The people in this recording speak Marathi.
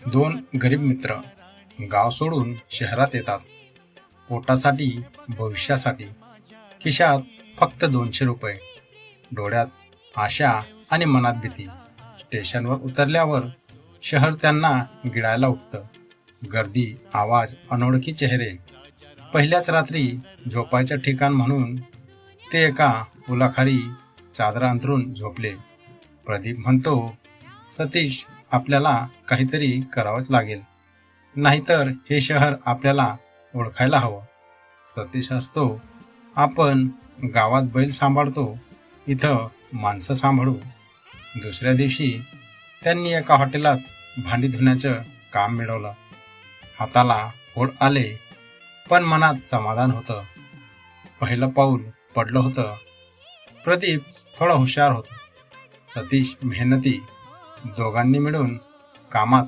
दोन गरीब मित्र गाव सोडून शहरात येतात. पोटासाठी, भविष्यासाठी. खिशात फक्त 200 रुपये. डोळ्यात आशा आणि मनात भीती. स्टेशनवर उतरल्यावर शहर त्यांना गिळायला उठतं. गर्दी, आवाज, अनोळखी चेहरे. पहिल्याच रात्री झोपायचं ठिकाण म्हणून ते एका पुलाखाली चादर अंथरून झोपले. प्रदीप म्हणतो, सतीश, आपल्याला काहीतरी करावंच लागेल, नाहीतर हे शहर आपल्याला ओळखायला हवं. सतीश हसतो, आपण गावात बैल सांभाळतो, इथं माणसं सांभाळू. दुसऱ्या दिवशी त्यांनी एका हॉटेलात भांडी धुण्याचं काम मिळवलं. हाताला ओढ आले, पण मनात समाधान होतं. पहिलं पाऊल पडलं होतं. प्रदीप थोडा हुशार होता, सतीश मेहनती. दोघांनी मिळून कामात